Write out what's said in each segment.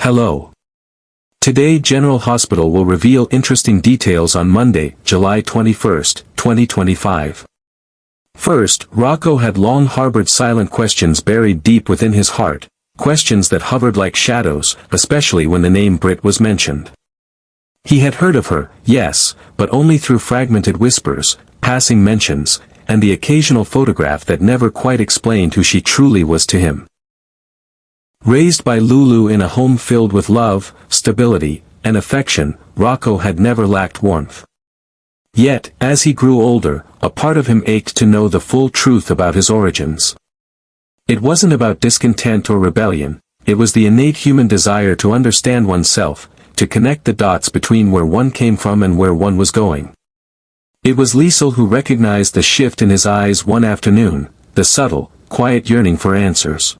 Hello. Today General Hospital will reveal interesting details on Monday, July 21, 2025. First, Rocco had long harbored silent questions buried deep within his heart, questions that hovered like shadows, especially when the name Britt was mentioned. He had heard of her, yes, but only through fragmented whispers, passing mentions, and the occasional photograph that never quite explained who she truly was to him. Raised by Lulu in a home filled with love, stability, and affection, Rocco had never lacked warmth. Yet, as he grew older, a part of him ached to know the full truth about his origins. It wasn't about discontent or rebellion, it was the innate human desire to understand oneself, to connect the dots between where one came from and where one was going. It was Liesl who recognized the shift in his eyes one afternoon, the subtle, quiet yearning for answers.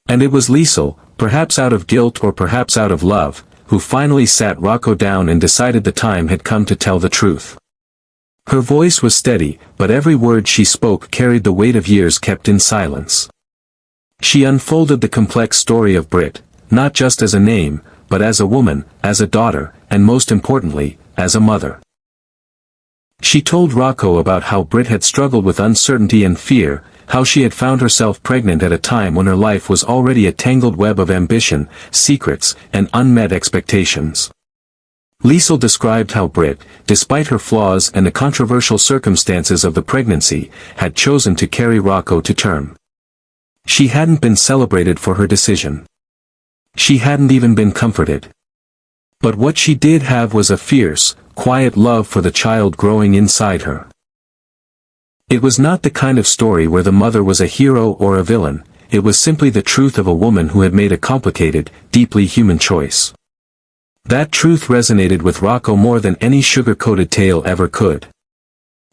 And it was Liesl, perhaps out of guilt or perhaps out of love, who finally sat Rocco down and decided the time had come to tell the truth. Her voice was steady, but every word she spoke carried the weight of years kept in silence. She unfolded the complex story of Britt, not just as a name, but as a woman, as a daughter, and most importantly, as a mother. She told Rocco about how Britt had struggled with uncertainty and fear, how she had found herself pregnant at a time when her life was already a tangled web of ambition, secrets, and unmet expectations. Liesl described how Britt, despite her flaws and the controversial circumstances of the pregnancy, had chosen to carry Rocco to term. She hadn't been celebrated for her decision. She hadn't even been comforted. But what she did have was a fierce, quiet love for the child growing inside her. It was not the kind of story where the mother was a hero or a villain, it was simply the truth of a woman who had made a complicated, deeply human choice. That truth resonated with Rocco more than any sugar-coated tale ever could.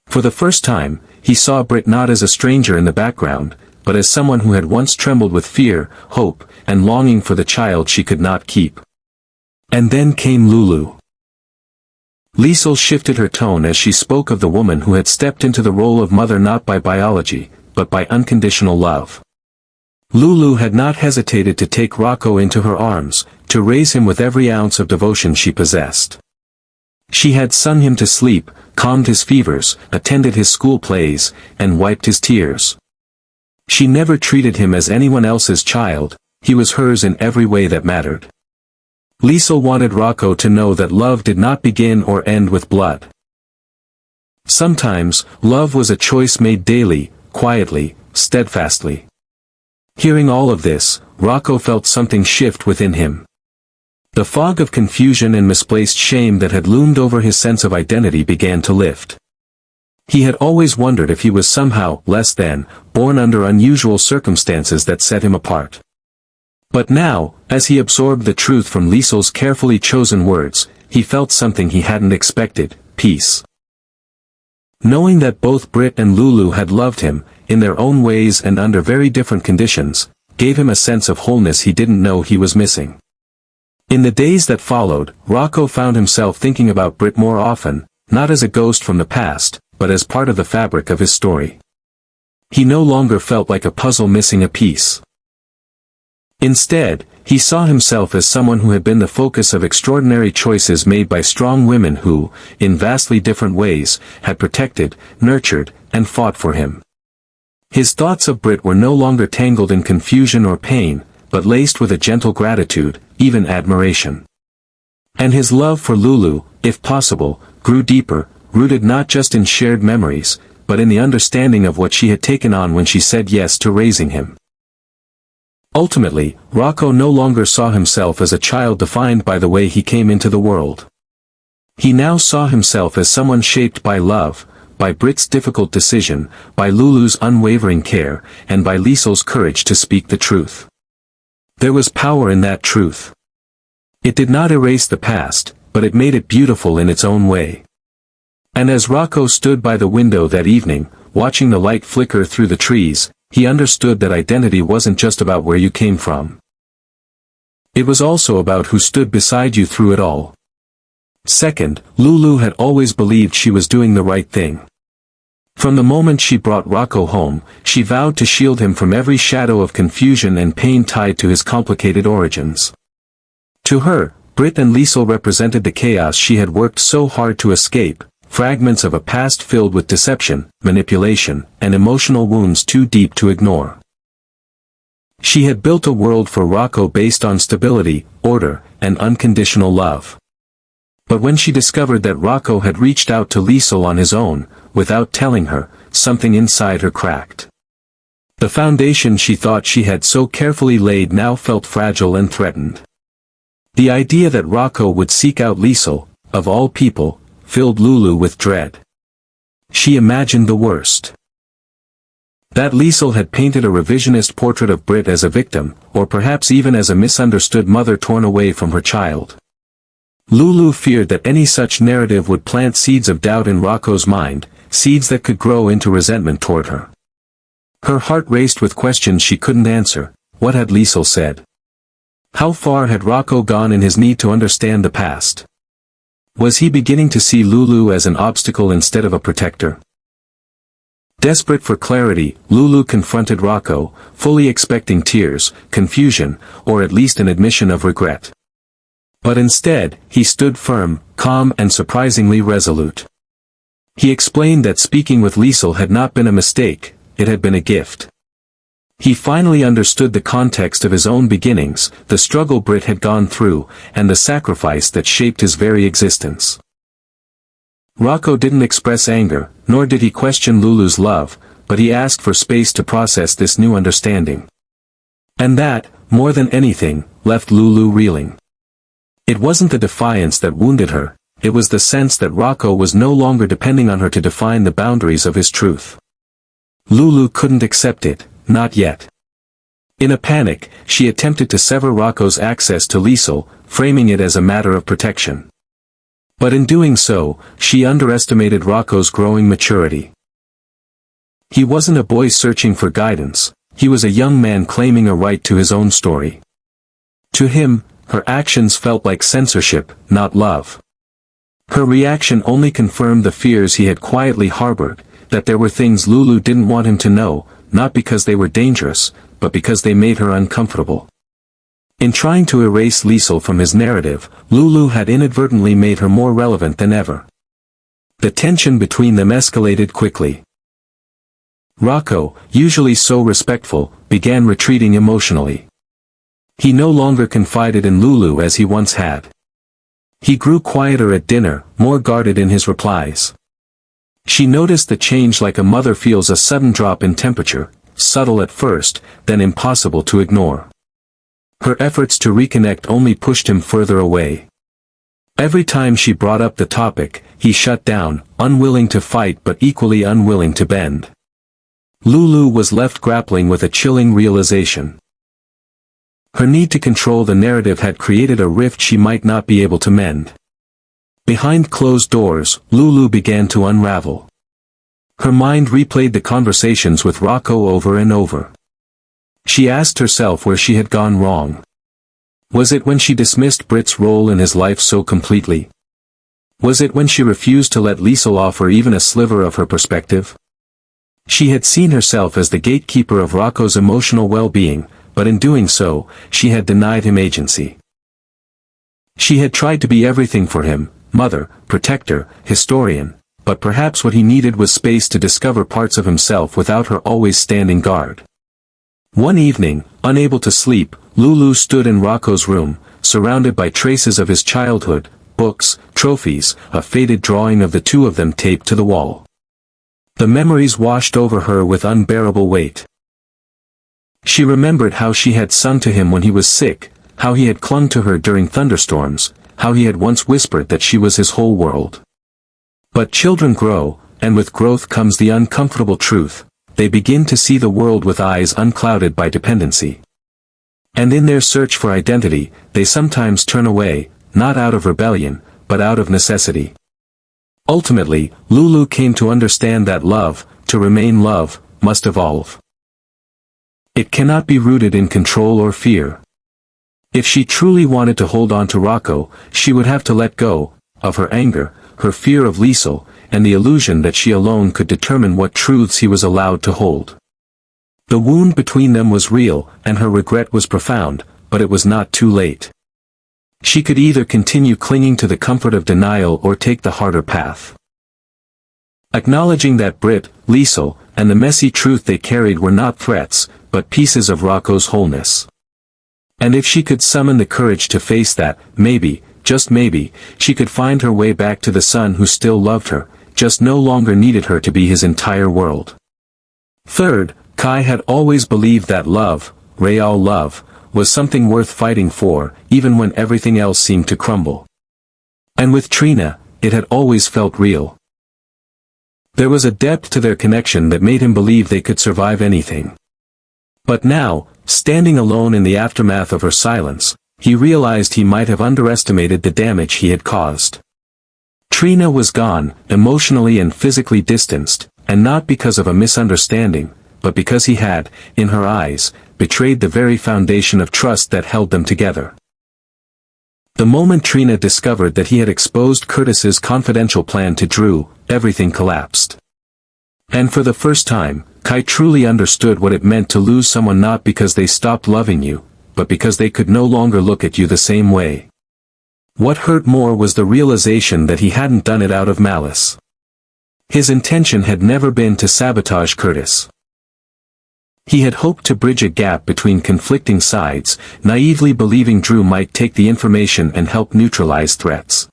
For the first time, he saw Britt not as a stranger in the background, but as someone who had once trembled with fear, hope, and longing for the child she could not keep. And then came Lulu. Liesl shifted her tone as she spoke of the woman who had stepped into the role of mother not by biology, but by unconditional love. Lulu had not hesitated to take Rocco into her arms, to raise him with every ounce of devotion she possessed. She had sung him to sleep, calmed his fevers, attended his school plays, and wiped his tears. She never treated him as anyone else's child, he was hers in every way that mattered. Liesl wanted Rocco to know that love did not begin or end with blood. Sometimes, love was a choice made daily, quietly, steadfastly. Hearing all of this, Rocco felt something shift within him. The fog of confusion and misplaced shame that had loomed over his sense of identity began to lift. He had always wondered if he was somehow less than, born under unusual circumstances that set him apart. But now, as he absorbed the truth from Liesl's carefully chosen words, he felt something he hadn't expected, peace. Knowing that both Britt and Lulu had loved him, in their own ways and under very different conditions, gave him a sense of wholeness he didn't know he was missing. In the days that followed, Rocco found himself thinking about Britt more often, not as a ghost from the past, but as part of the fabric of his story. He no longer felt like a puzzle missing a piece. Instead, he saw himself as someone who had been the focus of extraordinary choices made by strong women who, in vastly different ways, had protected, nurtured, and fought for him. His thoughts of Britt were no longer tangled in confusion or pain, but laced with a gentle gratitude, even admiration. And his love for Lulu, if possible, grew deeper, rooted not just in shared memories, but in the understanding of what she had taken on when she said yes to raising him. Ultimately, Rocco no longer saw himself as a child defined by the way he came into the world. He now saw himself as someone shaped by love, by Britt's difficult decision, by Lulu's unwavering care, and by Liesl's courage to speak the truth. There was power in that truth. It did not erase the past, but it made it beautiful in its own way. And as Rocco stood by the window that evening, watching the light flicker through the trees, he understood that identity wasn't just about where you came from. It was also about who stood beside you through it all. Second, Lulu had always believed she was doing the right thing. From the moment she brought Rocco home, she vowed to shield him from every shadow of confusion and pain tied to his complicated origins. To her, Britt and Liesel represented the chaos she had worked so hard to escape, fragments of a past filled with deception, manipulation, and emotional wounds too deep to ignore. She had built a world for Rocco based on stability, order, and unconditional love. But when she discovered that Rocco had reached out to Liesel on his own, without telling her, something inside her cracked. The foundation she thought she had so carefully laid now felt fragile and threatened. The idea that Rocco would seek out Liesel, of all people, filled Lulu with dread. She imagined the worst. That Liesel had painted a revisionist portrait of Britt as a victim, or perhaps even as a misunderstood mother torn away from her child. Lulu feared that any such narrative would plant seeds of doubt in Rocco's mind, seeds that could grow into resentment toward her. Her heart raced with questions she couldn't answer. What had Liesel said? How far had Rocco gone in his need to understand the past? Was he beginning to see Lulu as an obstacle instead of a protector? Desperate for clarity, Lulu confronted Rocco, fully expecting tears, confusion, or at least an admission of regret. But instead, he stood firm, calm and surprisingly resolute. He explained that speaking with Liesel had not been a mistake, it had been a gift. He finally understood the context of his own beginnings, the struggle Britt had gone through, and the sacrifice that shaped his very existence. Rocco didn't express anger, nor did he question Lulu's love, but he asked for space to process this new understanding. And that, more than anything, left Lulu reeling. It wasn't the defiance that wounded her, it was the sense that Rocco was no longer depending on her to define the boundaries of his truth. Lulu couldn't accept it, not yet. In a panic, she attempted to sever Rocco's access to Liesel, framing it as a matter of protection. But in doing so, she underestimated Rocco's growing maturity. He wasn't a boy searching for guidance, he was a young man claiming a right to his own story. To him, her actions felt like censorship, not love. Her reaction only confirmed the fears he had quietly harbored, that there were things Lulu didn't want him to know, not because they were dangerous, but because they made her uncomfortable. In trying to erase Liesel from his narrative, Lulu had inadvertently made her more relevant than ever. The tension between them escalated quickly. Rocco, usually so respectful, began retreating emotionally. He no longer confided in Lulu as he once had. He grew quieter at dinner, more guarded in his replies. She noticed the change like a mother feels a sudden drop in temperature, subtle at first, then impossible to ignore. Her efforts to reconnect only pushed him further away. Every time she brought up the topic, he shut down, unwilling to fight but equally unwilling to bend. Lulu was left grappling with a chilling realization. Her need to control the narrative had created a rift she might not be able to mend. Behind closed doors, Lulu began to unravel. Her mind replayed the conversations with Rocco over and over. She asked herself where she had gone wrong. Was it when she dismissed Britt's role in his life so completely? Was it when she refused to let Liesel offer even a sliver of her perspective? She had seen herself as the gatekeeper of Rocco's emotional well-being, but in doing so, she had denied him agency. She had tried to be everything for him, mother, protector, historian, but perhaps what he needed was space to discover parts of himself without her always standing guard. One evening, unable to sleep, Lulu stood in Rocco's room, surrounded by traces of his childhood, books, trophies, a faded drawing of the two of them taped to the wall. The memories washed over her with unbearable weight. She remembered how she had sung to him when he was sick, how he had clung to her during thunderstorms, how he had once whispered that she was his whole world. But children grow, and with growth comes the uncomfortable truth. They begin to see the world with eyes unclouded by dependency. And in their search for identity, they sometimes turn away, not out of rebellion, but out of necessity. Ultimately, Lulu came to understand that love, to remain love, must evolve. It cannot be rooted in control or fear. If she truly wanted to hold on to Rocco, she would have to let go of her anger, her fear of Liesel, and the illusion that she alone could determine what truths he was allowed to hold. The wound between them was real, and her regret was profound, but it was not too late. She could either continue clinging to the comfort of denial or take the harder path. Acknowledging that Britt, Lulu, and the messy truth they carried were not threats, but pieces of Rocco's wholeness. And if she could summon the courage to face that, maybe, just maybe, she could find her way back to the son who still loved her, just no longer needed her to be his entire world. Third, Kai had always believed that love, real love, was something worth fighting for, even when everything else seemed to crumble. And with Trina, it had always felt real. There was a depth to their connection that made him believe they could survive anything. But now, standing alone in the aftermath of her silence, he realized he might have underestimated the damage he had caused. Trina was gone, emotionally and physically distanced, and not because of a misunderstanding, but because he had, in her eyes, betrayed the very foundation of trust that held them together. The moment Trina discovered that he had exposed Curtis's confidential plan to Drew, everything collapsed. And for the first time, Kai truly understood what it meant to lose someone not because they stopped loving you, but because they could no longer look at you the same way. What hurt more was the realization that he hadn't done it out of malice. His intention had never been to sabotage Curtis. He had hoped to bridge a gap between conflicting sides, naively believing Drew might take the information and help neutralize threats.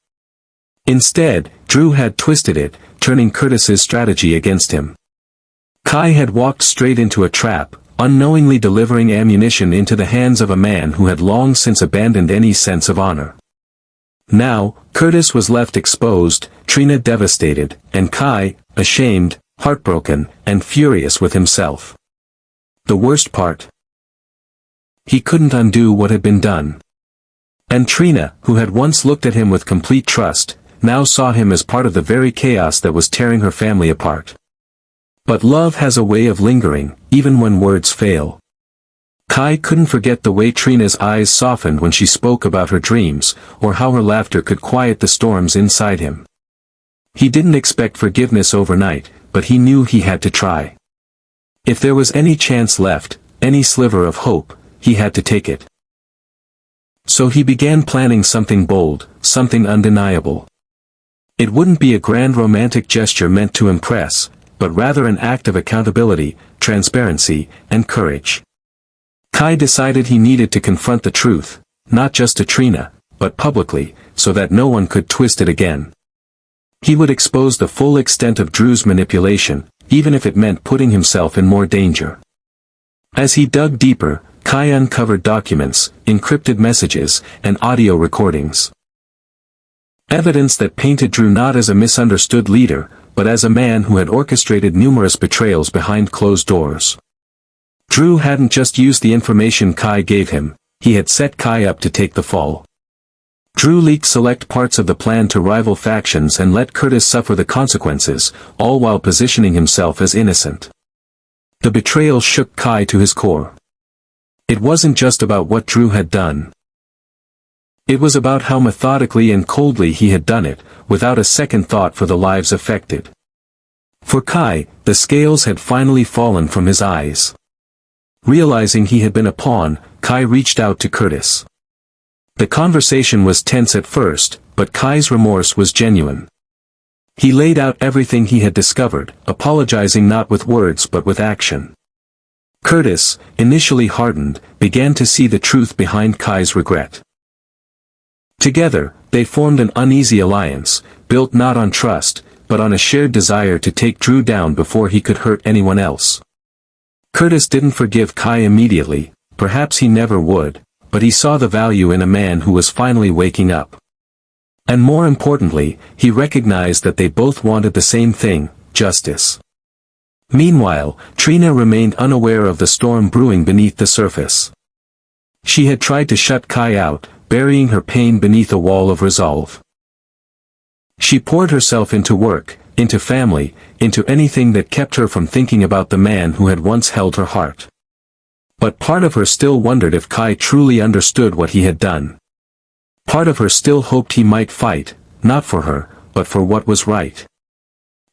Instead, Drew had twisted it, turning Curtis's strategy against him. Kai had walked straight into a trap, unknowingly delivering ammunition into the hands of a man who had long since abandoned any sense of honor. Now, Curtis was left exposed, Trina devastated, and Kai, ashamed, heartbroken, and furious with himself. The worst part? He couldn't undo what had been done. And Trina, who had once looked at him with complete trust, now saw him as part of the very chaos that was tearing her family apart. But love has a way of lingering, even when words fail. Kai couldn't forget the way Trina's eyes softened when she spoke about her dreams, or how her laughter could quiet the storms inside him. He didn't expect forgiveness overnight, but he knew he had to try. If there was any chance left, any sliver of hope, he had to take it. So he began planning something bold, something undeniable. It wouldn't be a grand romantic gesture meant to impress, but rather an act of accountability, transparency, and courage. Kai decided he needed to confront the truth, not just to Trina, but publicly, so that no one could twist it again. He would expose the full extent of Drew's manipulation, even if it meant putting himself in more danger. As he dug deeper, Kai uncovered documents, encrypted messages, and audio recordings. Evidence that painted Drew not as a misunderstood leader, but as a man who had orchestrated numerous betrayals behind closed doors. Drew hadn't just used the information Kai gave him, he had set Kai up to take the fall. Drew leaked select parts of the plan to rival factions and let Curtis suffer the consequences, all while positioning himself as innocent. The betrayal shook Kai to his core. It wasn't just about what Drew had done. It was about how methodically and coldly he had done it, without a second thought for the lives affected. For Kai, the scales had finally fallen from his eyes. Realizing he had been a pawn, Kai reached out to Curtis. The conversation was tense at first, but Kai's remorse was genuine. He laid out everything he had discovered, apologizing not with words but with action. Curtis, initially hardened, began to see the truth behind Kai's regret. Together, they formed an uneasy alliance, built not on trust, but on a shared desire to take Drew down before he could hurt anyone else. Curtis didn't forgive Kai immediately, perhaps he never would, but he saw the value in a man who was finally waking up. And more importantly, he recognized that they both wanted the same thing, justice. Meanwhile, Trina remained unaware of the storm brewing beneath the surface. She had tried to shut Kai out, burying her pain beneath a wall of resolve. She poured herself into work, into family, into anything that kept her from thinking about the man who had once held her heart. But part of her still wondered if Kai truly understood what he had done. Part of her still hoped he might fight, not for her, but for what was right.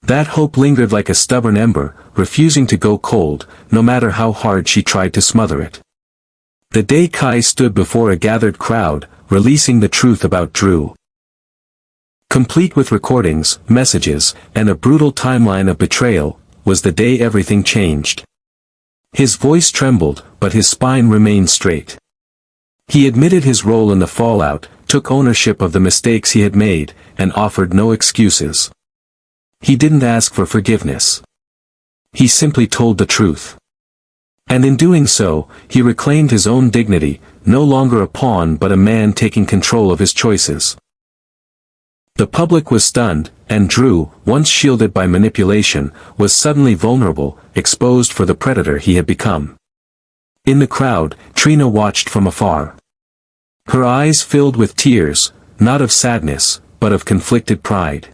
That hope lingered like a stubborn ember, refusing to go cold, no matter how hard she tried to smother it. The day Kai stood before a gathered crowd, releasing the truth about Drew. Complete with recordings, messages, and a brutal timeline of betrayal, was the day everything changed. His voice trembled, but his spine remained straight. He admitted his role in the fallout, took ownership of the mistakes he had made, and offered no excuses. He didn't ask for forgiveness. He simply told the truth. And in doing so, he reclaimed his own dignity, no longer a pawn but a man taking control of his choices. The public was stunned, and Drew, once shielded by manipulation, was suddenly vulnerable, exposed for the predator he had become. In the crowd, Trina watched from afar. Her eyes filled with tears, not of sadness, but of conflicted pride.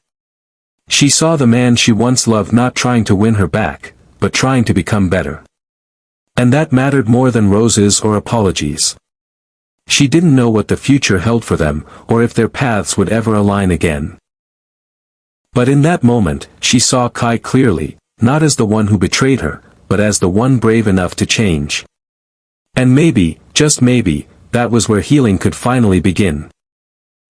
She saw the man she once loved not trying to win her back, but trying to become better. And that mattered more than roses or apologies. She didn't know what the future held for them, or if their paths would ever align again. But in that moment, she saw Kai clearly, not as the one who betrayed her, but as the one brave enough to change. And maybe, just maybe, that was where healing could finally begin.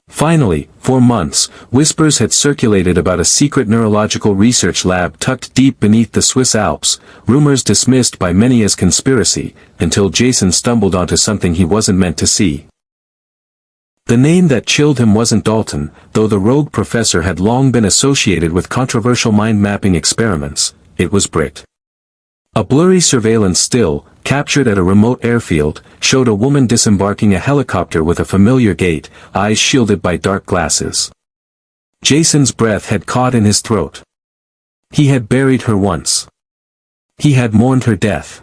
Finally, for months, whispers had circulated about a secret neurological research lab tucked deep beneath the Swiss Alps, rumors dismissed by many as conspiracy, until Jason stumbled onto something he wasn't meant to see. The name that chilled him wasn't Dalton, though the rogue professor had long been associated with controversial mind-mapping experiments. It was Britt. A blurry surveillance still, captured at a remote airfield, showed a woman disembarking a helicopter with a familiar gait, eyes shielded by dark glasses. Jason's breath had caught in his throat. He had buried her once. He had mourned her death.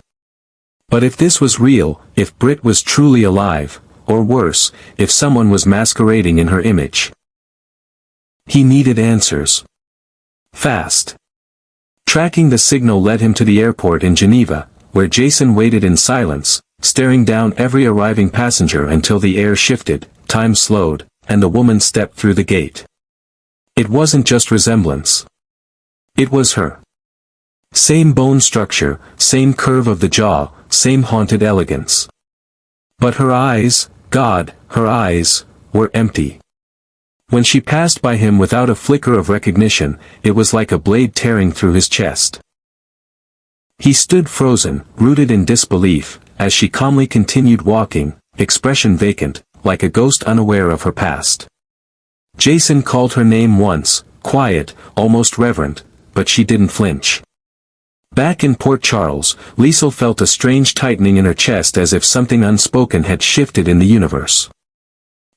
But if this was real, if Britt was truly alive, or worse, if someone was masquerading in her image. He needed answers. Fast. Tracking the signal led him to the airport in Geneva, where Jason waited in silence, staring down every arriving passenger until the air shifted, time slowed, and the woman stepped through the gate. It wasn't just resemblance. It was her. Same bone structure, same curve of the jaw, same haunted elegance. But her eyes, God, her eyes, were empty. When she passed by him without a flicker of recognition, it was like a blade tearing through his chest. He stood frozen, rooted in disbelief, as she calmly continued walking, expression vacant, like a ghost unaware of her past. Jason called her name once, quiet, almost reverent, but she didn't flinch. Back in Port Charles, Liesl felt a strange tightening in her chest as if something unspoken had shifted in the universe.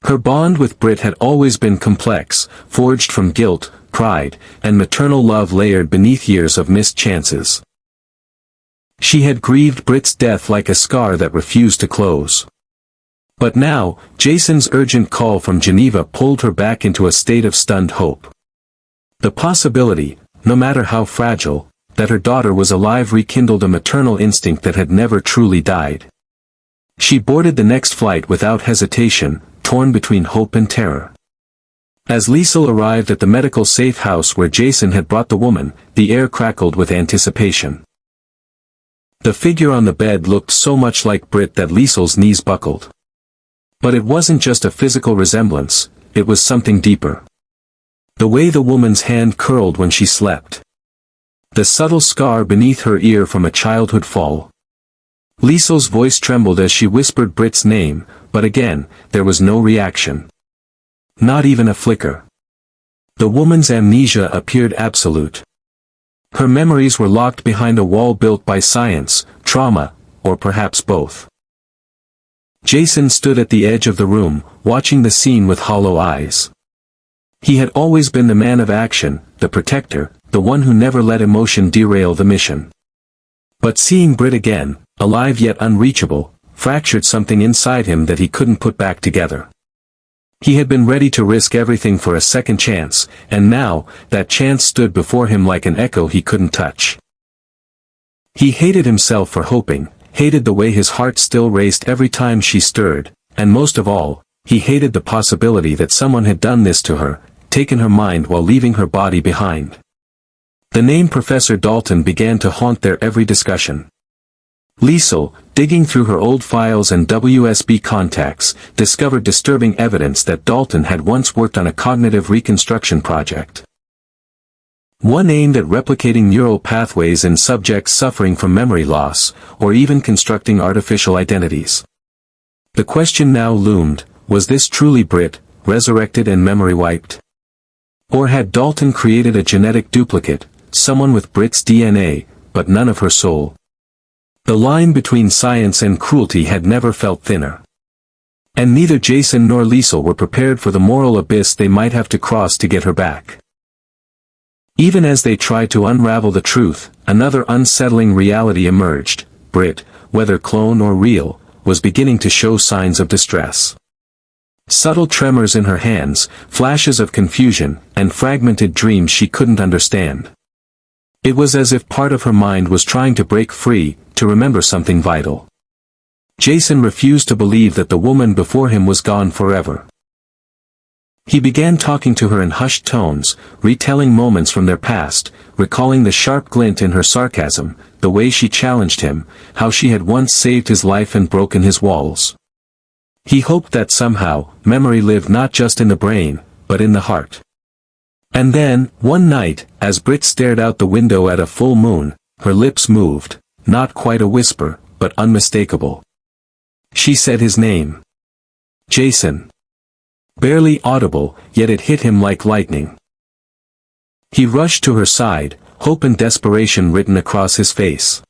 Her bond with Britt had always been complex, forged from guilt, pride, and maternal love layered beneath years of missed chances. She had grieved Britt's death like a scar that refused to close. But now, Jason's urgent call from Geneva pulled her back into a state of stunned hope. The possibility, no matter how fragile, that her daughter was alive rekindled a maternal instinct that had never truly died. She boarded the next flight without hesitation, torn between hope and terror. As Liesl arrived at the medical safe house where Jason had brought the woman, the air crackled with anticipation. The figure on the bed looked so much like Britt that Liesl's knees buckled. But it wasn't just a physical resemblance, it was something deeper. The way the woman's hand curled when she slept. The subtle scar beneath her ear from a childhood fall. Liesl's voice trembled as she whispered Britt's name, but again, there was no reaction. Not even a flicker. The woman's amnesia appeared absolute. Her memories were locked behind a wall built by science, trauma, or perhaps both. Jason stood at the edge of the room, watching the scene with hollow eyes. He had always been the man of action, the protector, the one who never let emotion derail the mission. But seeing Britt again, alive yet unreachable, fractured something inside him that he couldn't put back together. He had been ready to risk everything for a second chance, and now, that chance stood before him like an echo he couldn't touch. He hated himself for hoping, hated the way his heart still raced every time she stirred, and most of all, he hated the possibility that someone had done this to her, taken her mind while leaving her body behind. The name Professor Dalton began to haunt their every discussion. Liesel, digging through her old files and WSB contacts, discovered disturbing evidence that Dalton had once worked on a cognitive reconstruction project. One aimed at replicating neural pathways in subjects suffering from memory loss, or even constructing artificial identities. The question now loomed, was this truly Britt, resurrected and memory wiped? Or had Dalton created a genetic duplicate, someone with Britt's DNA, but none of her soul? The line between science and cruelty had never felt thinner. And neither Jason nor Liesel were prepared for the moral abyss they might have to cross to get her back. Even as they tried to unravel the truth, another unsettling reality emerged. Britt, whether clone or real, was beginning to show signs of distress. Subtle tremors in her hands, flashes of confusion, and fragmented dreams she couldn't understand. It was as if part of her mind was trying to break free, to remember something vital. Jason refused to believe that the woman before him was gone forever. He began talking to her in hushed tones, retelling moments from their past, recalling the sharp glint in her sarcasm, the way she challenged him, how she had once saved his life and broken his walls. He hoped that somehow, memory lived not just in the brain, but in the heart. And then, one night, as Britt stared out the window at a full moon, her lips moved, not quite a whisper, but unmistakable. She said his name. Jason. Barely audible, yet it hit him like lightning. He rushed to her side, hope and desperation written across his face.